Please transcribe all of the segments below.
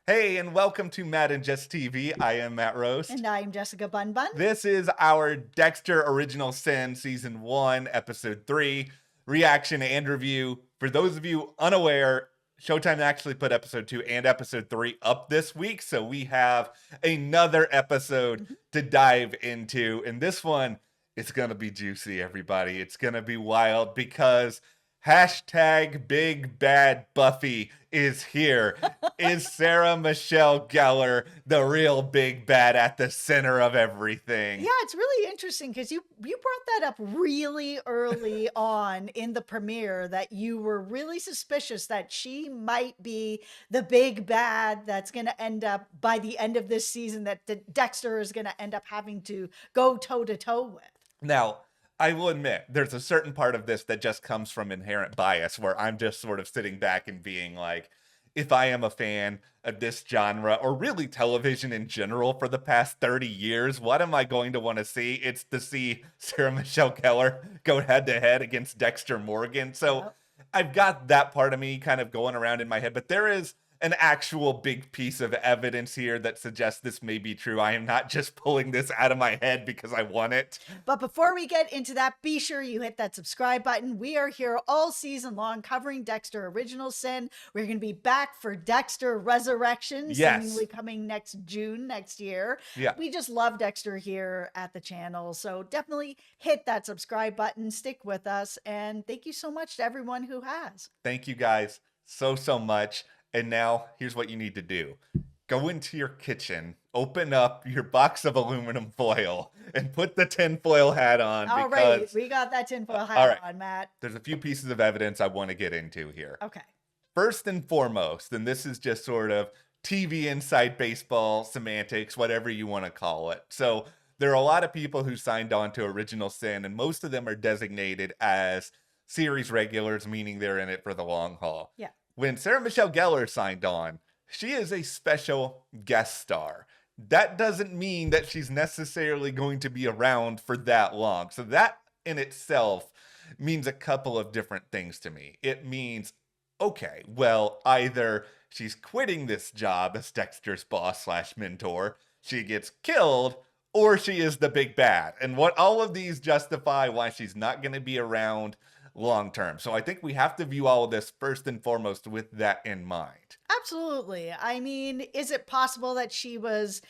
Hey, and welcome to Matt and Jess TV. I am Matt Roast. And I'm Jessica Bun Bun. This is our Dexter Original Sin Season 1, Episode 3, reaction and review. For those of you unaware, Showtime actually put Episode 2 and Episode 3 up this week, so we have another episode to dive into. And this one is going to be juicy, everybody. It's going to be wild because hashtag Big Bad Buffy is here. Is Sarah Michelle Gellar the real big bad at the center of everything? Yeah, it's really interesting because you brought that up really early on in the premiere, that you were really suspicious that she might be the big bad that's going to end up by the end of this season, that Dexter is going to end up having to go toe to toe with. Now, I will admit, there's a certain part of this that just comes from inherent bias where I'm just sort of sitting back and being like, if I am a fan of this genre, or really television in general for the past 30 years, what am I going to want to see? It's to see Sarah Michelle Gellar go head to head against Dexter Morgan. So I've got that part of me kind of going around in my head, but there is an actual big piece of evidence here that suggests this may be true. I am not just pulling this out of my head because I want it. But before we get into that, be sure you hit that subscribe button. We are here all season long covering Dexter Original Sin. We're going to be back for Dexter Resurrection, seemingly coming next June next year. Yeah. We just love Dexter here at the channel. So definitely hit that subscribe button, stick with us, and thank you so much to everyone who has. Thank you guys so much. And now, here's what you need to do. Go into your kitchen, open up your box of aluminum foil, and put the tinfoil hat on. All right, we got that tinfoil hat on, Matt. There's a few pieces of evidence I want to get into here. Okay. First and foremost, and this is just sort of TV inside baseball semantics, whatever you want to call it. So there are a lot of people who signed on to Original Sin, and most of them are designated as series regulars, meaning they're in it for the long haul. Yeah. When Sarah Michelle Gellar signed on, she is a special guest star. That doesn't mean that she's necessarily going to be around for that long. So that in itself means a couple of different things to me. It means, okay, well, either she's quitting this job as Dexter's boss slash mentor, she gets killed, or she is the big bad. And what all of these justify why she's not going to be around long term. So I think we have to view all of this first and foremost with that in mind. Absolutely. I mean, is it possible that she was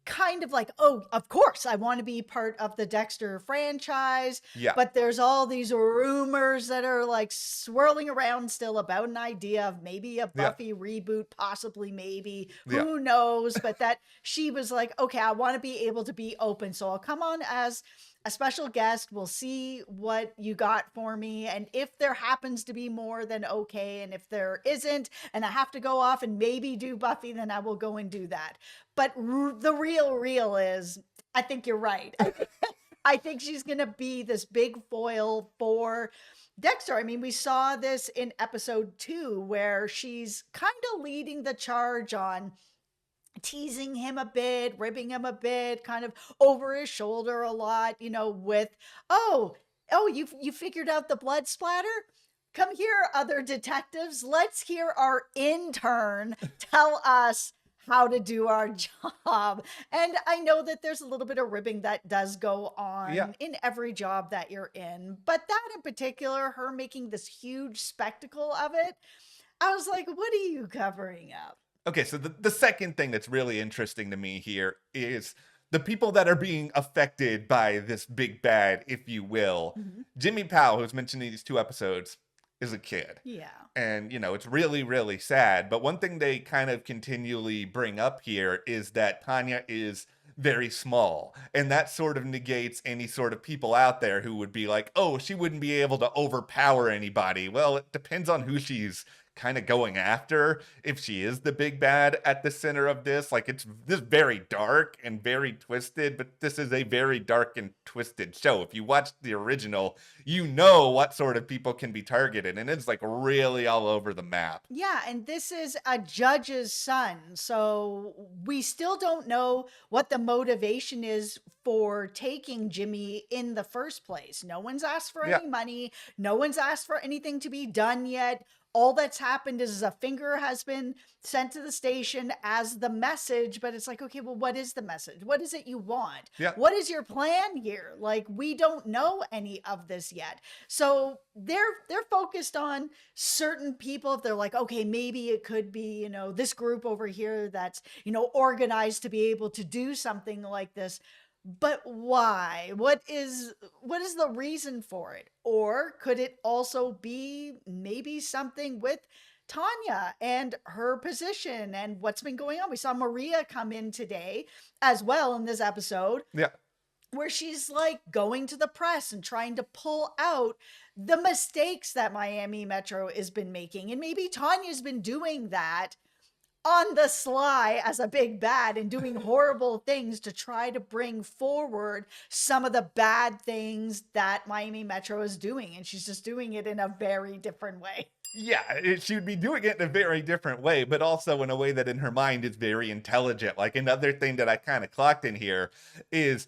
kind of like, oh, of course, I want to be part of the Dexter franchise. Yeah. But there's all these rumors that are like swirling around still about an idea of maybe a Buffy reboot, possibly, maybe, who knows? But that she was like, okay, I want to be able to be open. So I'll come on as a special guest. We'll see what you got for me. And if there happens to be more, then okay. And if there isn't, and I have to go off and maybe do Buffy, then I will go and do that. But the real is, I think you're right. I think she's going to be this big foil for Dexter. I mean, we saw this in episode 2 where she's kind of leading the charge on teasing him a bit, ribbing him a bit, kind of over his shoulder a lot, you know, with, oh, you figured out the blood splatter? Come here, other detectives. Let's hear our intern tell us how to do our job. And I know that there's a little bit of ribbing that does go on in every job that you're in, but that in particular, her making this huge spectacle of it, I was like, what are you covering up? Okay, so the second thing that's really interesting to me here is the people that are being affected by this big bad, if you will. Jimmy Powell, who's mentioned in these 2 episodes, is a kid. Yeah. And, you know, it's really sad. But one thing they kind of continually bring up here is that Tanya is very small. And that sort of negates any sort of people out there who would be like, oh, she wouldn't be able to overpower anybody. Well, it depends on who she's kind of going after. If she is the big bad at the center of this, like, it's this very dark and very twisted, but this is a very dark and twisted show. If you watch the original, you know what sort of people can be targeted, and it's like really all over the map. Yeah, and this is a judge's son, so we still don't know what the motivation is for taking Jimmy in the first place. No one's asked for any money. No one's asked for anything to be done yet. all that's happened is a finger has been sent to the station as the message, but it's like, okay, well, what is the message? What is it you want? Yeah. What is your plan here? Like, we don't know any of this yet. So they're focused on certain people. If they're like, okay, maybe it could be, you know, this group over here that's, you know, organized to be able to do something like this. But why? What is the reason for it? Or could it also be maybe something with Tanya and her position and what's been going on? We saw Maria come in today as well in this episode. Yeah. Where she's like going to the press and trying to pull out the mistakes that Miami Metro has been making. And maybe Tanya's been doing that on the sly as a big bad and doing horrible things to try to bring forward some of the bad things that Miami Metro is doing. And she's just doing it in a very different way. Yeah, she would be doing it in a very different way, but also in a way that in her mind is very intelligent. Like, another thing that I kind of clocked in here is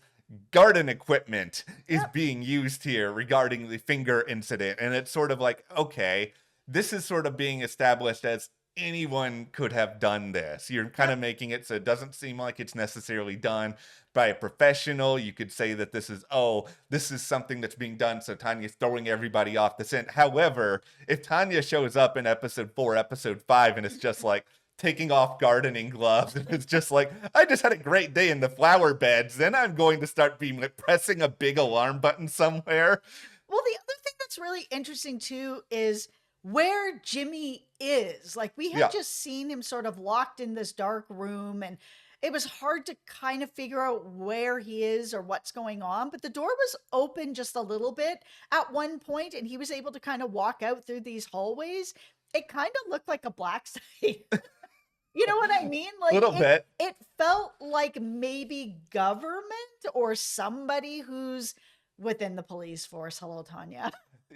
garden equipment is being used here regarding the finger incident. And it's sort of like, okay, this is sort of being established as anyone could have done this. You're kind of making it so it doesn't seem like it's necessarily done by a professional. You could say that this is something that's being done, so Tanya's throwing everybody off the scent. However, if Tanya shows up in episode 4, episode 5, and it's just like taking off gardening gloves, and it's just like, I just had a great day in the flower beds, then I'm going to start being like pressing a big alarm button somewhere. Well, the other thing that's really interesting too is where Jimmy is. Like, we had just seen him sort of locked in this dark room, and it was hard to kind of figure out where he is or what's going on. But the door was open just a little bit at one point, and he was able to kind of walk out through these hallways. It kind of looked like a black site. You know what I mean? Like, little bit. It felt like maybe government or somebody who's within the police force. Hello, Tanya.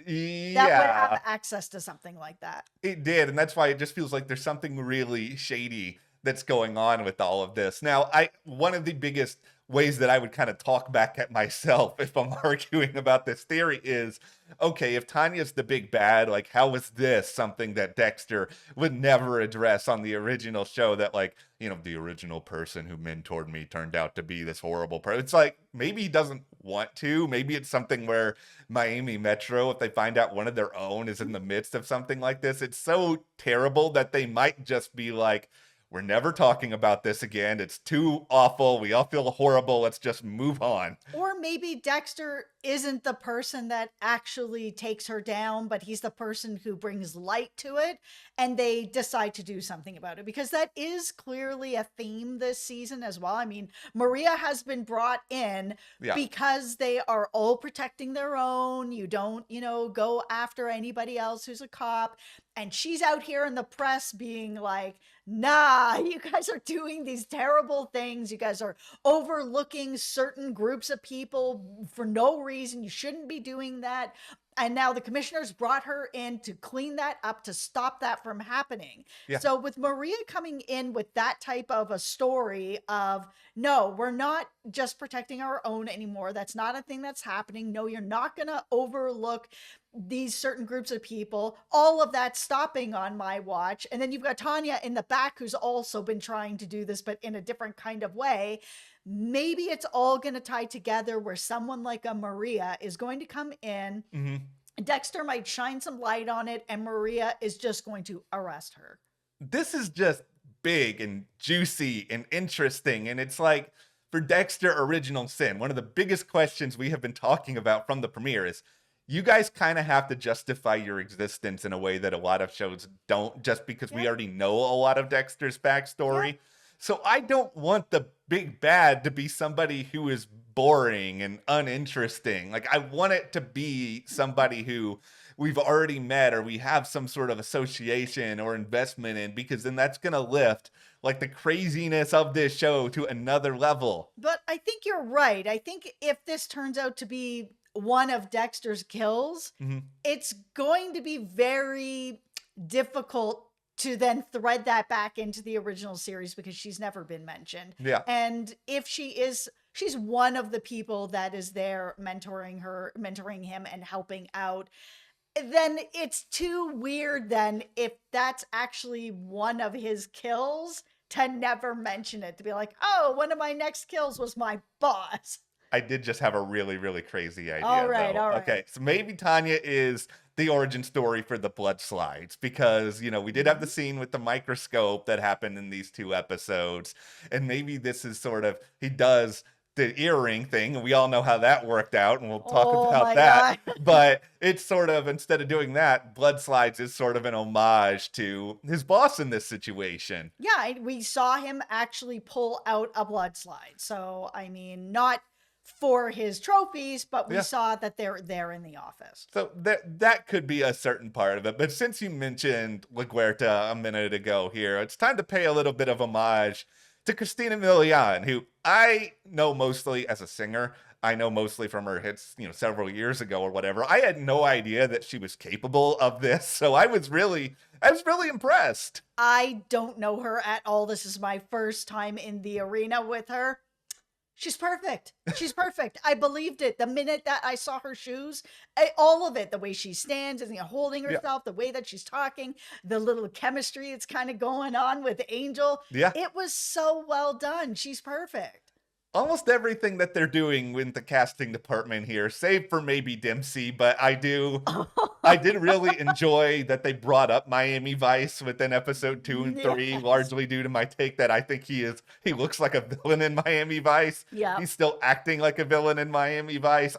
Yeah. That would have access to something like that. It did, and that's why it just feels like there's something really shady that's going on with all of this. Now, one of the biggest ways that I would kind of talk back at myself if I'm arguing about this theory is, okay, if Tanya's the big bad, like, how is this something that Dexter would never address on the original show, that, like, you know, the original person who mentored me turned out to be this horrible person? It's like, maybe he doesn't want to. Maybe it's something where Miami Metro, if they find out one of their own is in the midst of something like this, it's so terrible that they might just be like, we're never talking about this again. It's too awful. We all feel horrible. Let's just move on. Or maybe Dexter isn't the person that actually takes her down, but he's the person who brings light to it, and they decide to do something about it, because that is clearly a theme this season as well. I mean, Maria has been brought in because they are all protecting their own. You don't, you know, go after anybody else who's a cop. And she's out here in the press being like, nah, you guys are doing these terrible things. You guys are overlooking certain groups of people for no reason. You shouldn't be doing that. And now the commissioners brought her in to clean that up, to stop that from happening. Yeah. So with Maria coming in with that type of a story of, no, we're not just protecting our own anymore. That's not a thing that's happening. No, you're not going to overlook these certain groups of people. All of that stopping on my watch. And then you've got Tanya in the back, who's also been trying to do this, but in a different kind of way. Maybe it's all going to tie together where someone like a Maria is going to come in. Mm-hmm. Dexter might shine some light on it, and Maria is just going to arrest her. This is just big and juicy and interesting. And it's like, for Dexter Original Sin, one of the biggest questions we have been talking about from the premiere is, you guys kind of have to justify your existence in a way that a lot of shows don't, just because we already know a lot of Dexter's backstory. Yeah. So I don't want the big bad to be somebody who is boring and uninteresting. Like, I want it to be somebody who we've already met or we have some sort of association or investment in, because then that's going to lift like the craziness of this show to another level. But I think you're right. I think if this turns out to be one of Dexter's kills, it's going to be very difficult to then thread that back into the original series, because she's never been mentioned. Yeah. And if she's one of the people that is there mentoring him and helping out. then it's too weird then if that's actually one of his kills to never mention it, to be like, oh, one of my next kills was my boss. I did just have a really, really crazy All idea, right, though. all right. Okay, so maybe Tanya is the origin story for the blood slides because, we did have the scene with the microscope that happened in these 2 episodes. And maybe this is sort of, he does the earring thing, and we all know how that worked out, and we'll talk Oh about my that. God. But it's sort of, instead of doing that, blood slides is sort of an homage to his boss in this situation. Yeah, we saw him actually pull out a blood slide. So, I mean, not for his trophies, but we Yeah. saw that they're there in the office. So that could be a certain part of it. But since you mentioned LaGuerta a minute ago here, it's time to pay a little bit of homage to Christina Milian, who I know mostly as a singer. I know mostly from her hits, several years ago or whatever. I had no idea that she was capable of this. So I was really impressed. I don't know her at all. This is my first time in the arena with her. She's perfect. She's perfect. I believed it the minute that I saw her shoes. All of it, the way she stands and holding herself, the way that she's talking, the little chemistry that's kind of going on with Angel. Yeah. It was so well done. She's perfect. Almost everything that they're doing with the casting department here, save for maybe Dempsey, but I did really enjoy that they brought up Miami Vice within episode 2 and 3, Yes. largely due to my take that I think he looks like a villain in Miami Vice. Yeah. He's still acting like a villain in Miami Vice.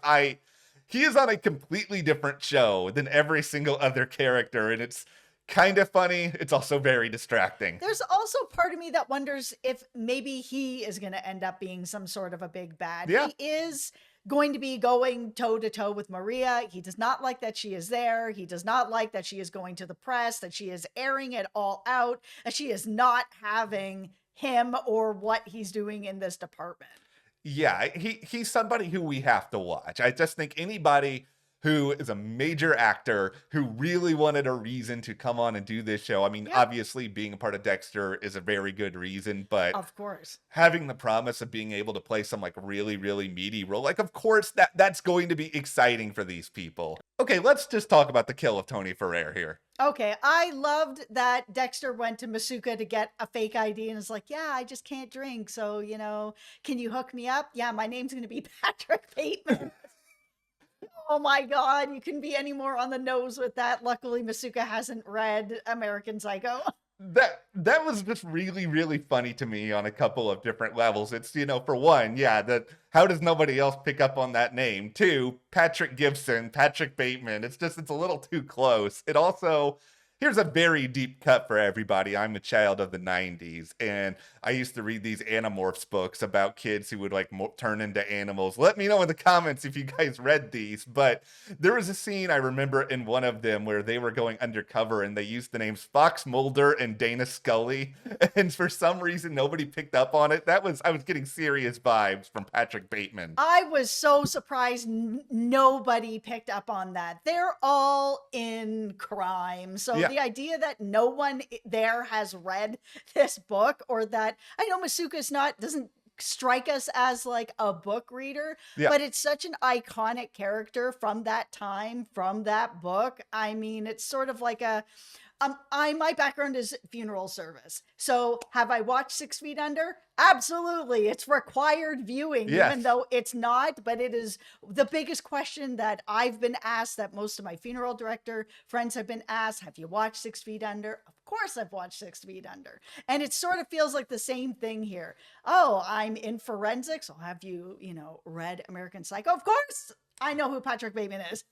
He is on a completely different show than every single other character, and it's kind of funny. It's also very distracting. There's also part of me that wonders if maybe he is going to end up being some sort of a big bad. Yeah. He is going to be going toe to toe with Maria. He does not like that she is there. He does not like that she is going to the press, that she is airing it all out, that she is not having him or what he's doing in this department. Yeah, he's somebody who we have to watch. I just think anybody who is a major actor who really wanted a reason to come on and do this show. I mean, obviously being a part of Dexter is a very good reason, but of course, having the promise of being able to play some like really, really meaty role, like of course that's going to be exciting for these people. Okay, let's just talk about the kill of Tony Ferrer here. Okay, I loved that Dexter went to Masuka to get a fake ID and is like, yeah, I just can't drink. So, can you hook me up? Yeah, my name's going to be Patrick Bateman. Oh my God, you couldn't be any more on the nose with that. Luckily, Masuka hasn't read American Psycho. That was just really, really funny to me on a couple of different levels. It's, for one, how does nobody else pick up on that name? 2, Patrick Gibson, Patrick Bateman. It's a little too close. It also, here's a very deep cut for everybody. I'm a child of the 90s, and I used to read these Animorphs books about kids who would turn into animals. Let me know in the comments if you guys read these, but there was a scene I remember in one of them where they were going undercover and they used the names Fox Mulder and Dana Scully, and for some reason nobody picked up on it. I was getting serious vibes from Patrick Bateman. I was so surprised nobody picked up on that. They're all in crime. So the idea that no one there has read this book, or that I know Masuka's doesn't strike us as like a book reader, but it's such an iconic character from that time, from that book. I mean, it's sort of like my background is funeral service. So have I watched 6 Feet Under? Absolutely. It's required viewing, even though it's not, but it is the biggest question that I've been asked, that most of my funeral director friends have been asked. Have you watched 6 Feet Under? Of course I've watched 6 Feet Under. And it sort of feels like the same thing here. Oh, I'm in forensics. Well, have you, read American Psycho? Of course I know who Patrick Bateman is.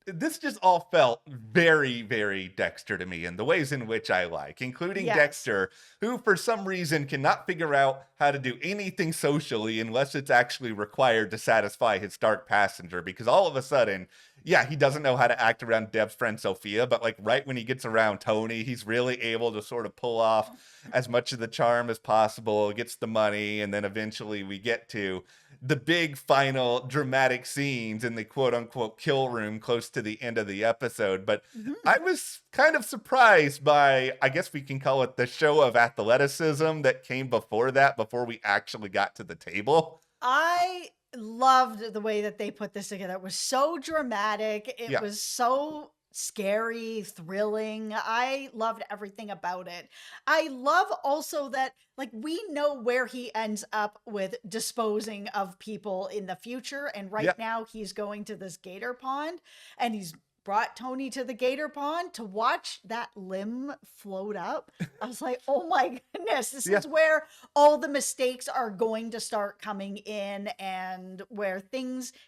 This just all felt very, very Dexter to me in the ways in which I like, including Dexter, who for some reason cannot figure out how to do anything socially unless it's actually required to satisfy his dark passenger, because all of a sudden, he doesn't know how to act around Deb's friend Sophia, but like right when he gets around Tony, he's really able to sort of pull off as much of the charm as possible, gets the money, and then eventually we get to the big final dramatic scenes in the quote unquote kill room close to the end of the episode. But I was kind of surprised by, I guess we can call it the show of athleticism that came before that, before we actually got to the table. I loved the way that they put this together. It was so dramatic. It Yeah. was so scary, thrilling. I loved everything about it. I love also that, like, we know where he ends up with disposing of people in the future. And right Yeah. now he's going to this gator pond, and he's brought Tony to the gator pond to watch that limb float up. I was like, oh my goodness, this Yeah. is where all the mistakes are going to start coming in, and where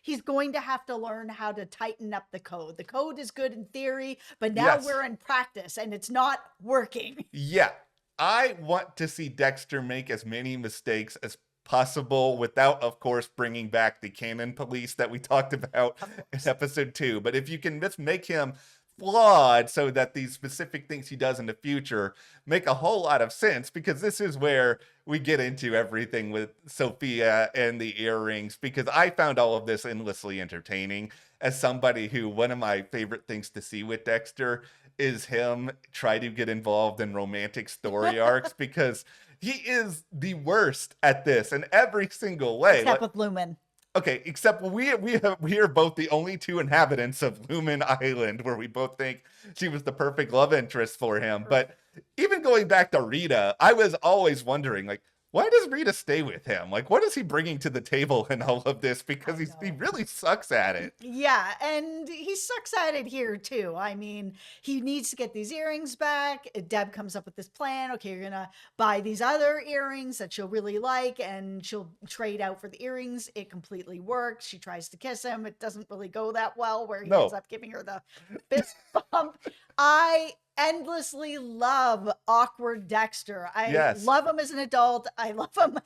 he's going to have to learn how to tighten up the code. The code is good in theory, but now Yes. we're in practice and it's not working. Yeah. I want to see Dexter make as many mistakes as possible without, of course, bringing back the canon police that we talked about in episode 2. But if you can just make him flawed so that these specific things he does in the future make a whole lot of sense, because this is where we get into everything with Sophia and the earrings, because I found all of this endlessly entertaining as somebody who, one of my favorite things to see with Dexter is him try to get involved in romantic story arcs, because he is the worst at this in every single way. Except with Lumen. Okay, except we are both the only two inhabitants of Lumen Island, where we both think she was the perfect love interest for him. But even going back to Rita, I was always wondering, like, why does Rita stay with him? Like, what is he bringing to the table in all of this? Because he really sucks at it. Yeah, and he sucks at it here too. I mean, he needs to get these earrings back. Deb comes up with this plan. Okay, you're gonna buy these other earrings that she'll really like, and she'll trade out for the earrings. It completely works. She tries to kiss him. It doesn't really go that well, where he ends up giving her the fist bump. I endlessly love awkward Dexter. I love him as an adult. I love him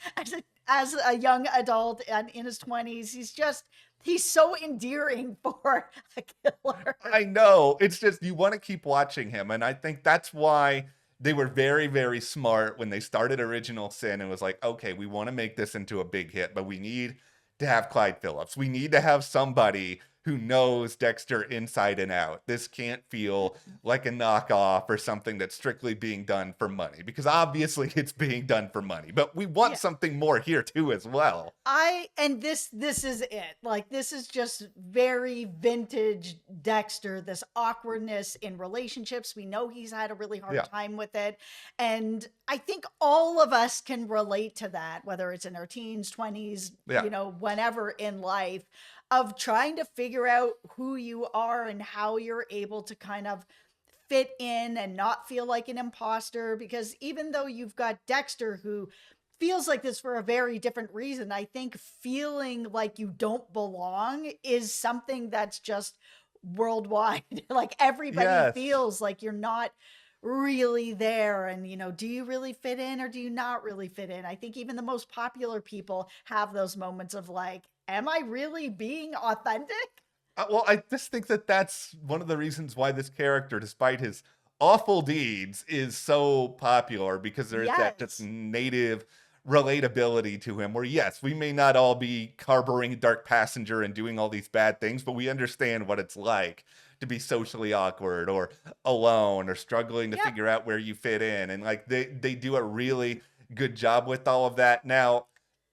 as a young adult and in his 20s. He's so endearing for a killer. I know. It's just, you want to keep watching him. And I think that's why they were very, very smart when they started Original Sin and was like, okay, we want to make this into a big hit, but we need to have Clyde Phillips. We need to have somebody who knows Dexter inside and out. This can't feel like a knockoff or something that's strictly being done for money, because obviously it's being done for money, but we want something more here too as well. And this is it. Like, this is just very vintage Dexter, this awkwardness in relationships. We know he's had a really hard time with it. And I think all of us can relate to that, whether it's in our teens, 20s, you know, whenever in life, of trying to figure out who you are and how you're able to kind of fit in and not feel like an imposter. Because even though you've got Dexter, who feels like this for a very different reason, I think feeling like you don't belong is something that's just worldwide. Like, everybody feels like you're not really there. And, you know, do you really fit in or do you not really fit in? I think even the most popular people have those moments of like, am I really being authentic? Well, I just think that that's one of the reasons why this character, despite his awful deeds, is so popular, because there is that just native relatability to him, where yes, we may not all be harboring Dark Passenger and doing all these bad things, but we understand what it's like to be socially awkward or alone or struggling to figure out where you fit in. And like, they do a really good job with all of that. Now,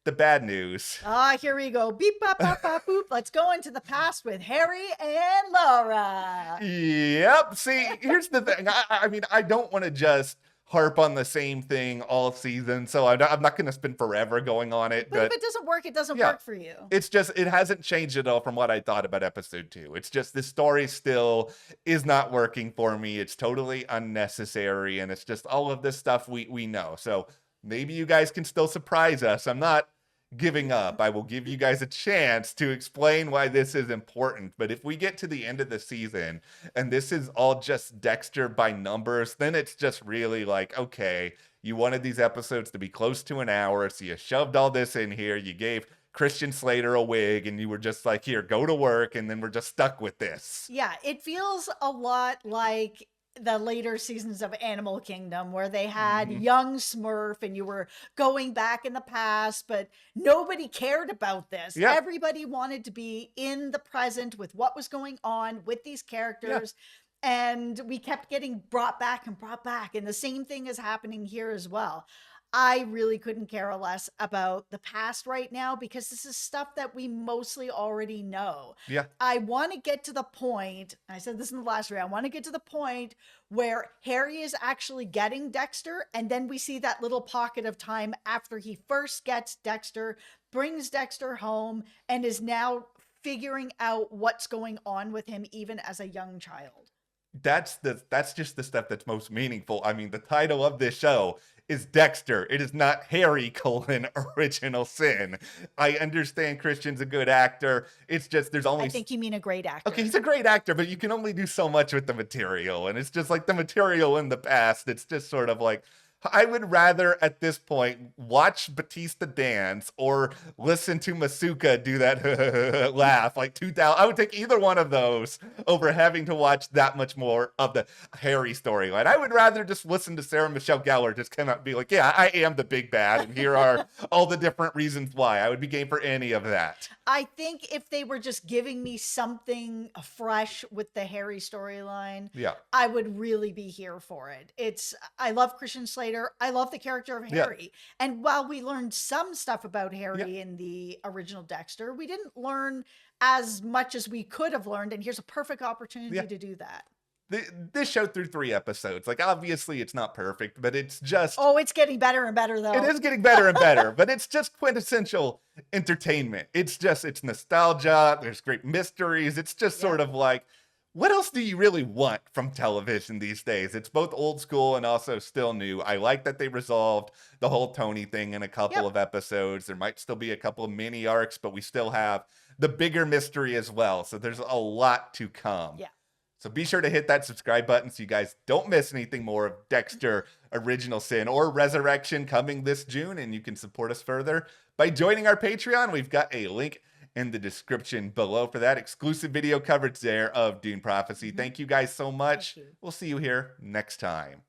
the bad news. Here we go. Beep, bop, bop, bop, boop. Let's go into the past with Harry and Laura. Yep. See, here's the thing. I mean, I don't want to just harp on the same thing all season, so I'm not going to spend forever going on it. But if it doesn't work, it doesn't work for you. It's just, it hasn't changed at all from what I thought about episode 2. It's just, this story still is not working for me. It's totally unnecessary, and it's just all of this stuff we know. So maybe you guys can still surprise us. I'm not giving up. I will give you guys a chance to explain why this is important. But if we get to the end of the season and this is all just Dexter by numbers, then it's just really like, okay, you wanted these episodes to be close to an hour, so you shoved all this in here. You gave Christian Slater a wig, and you were just like, here, go to work, and then we're just stuck with this. Yeah, it feels a lot like the later seasons of Animal Kingdom, where they had young Smurf and you were going back in the past, but nobody cared about this. Everybody wanted to be in the present with what was going on with these characters. And we kept getting brought back and brought back. And the same thing is happening here as well. I really couldn't care less about the past right now because this is stuff that we mostly already know. Yeah. I want to get to the point, I said this in the last read, I want to get to the point where Harry is actually getting Dexter, and then we see that little pocket of time after he first gets Dexter, brings Dexter home, and is now figuring out what's going on with him even as a young child. That's just the stuff that's most meaningful. I mean, the title of this show is Dexter. It is not Harry Original Sin. I understand Christian's a good actor. It's just there's only I think you mean a great actor. Okay, he's a great actor, but you can only do so much with the material. And it's just like the material in the past. It's just sort of like, I would rather at this point watch Batista dance or listen to Masuka do that laugh like 2000. I would take either one of those over having to watch that much more of the Harry storyline. I would rather just listen to Sarah Michelle Gellar just come out and be like, yeah, I am the big bad, and here are all the different reasons why. I would be game for any of that. I think if they were just giving me something fresh with the Harry storyline, yeah, I would really be here for it. I love Christian Slater. I love the character of Harry. Yeah. And while we learned some stuff about Harry in the original Dexter, we didn't learn as much as we could have learned. And here's a perfect opportunity to do that. This show through 3 episodes, like obviously it's not perfect, but it's just... Oh, it's getting better and better though. It is getting better and better, but it's just quintessential entertainment. It's nostalgia. There's great mysteries. It's just sort of like, what else do you really want from television these days? It's both old school and also still new. I like that they resolved the whole Tony thing in a couple of episodes. There might still be a couple of mini arcs, but we still have the bigger mystery as well. So there's a lot to come. Yeah. So be sure to hit that subscribe button so you guys don't miss anything more of Dexter Original Sin or Resurrection coming this June. And you can support us further by joining our Patreon. We've got a link in the description below for that exclusive video coverage there of Dune Prophecy. Thank you guys so much. We'll see you here next time.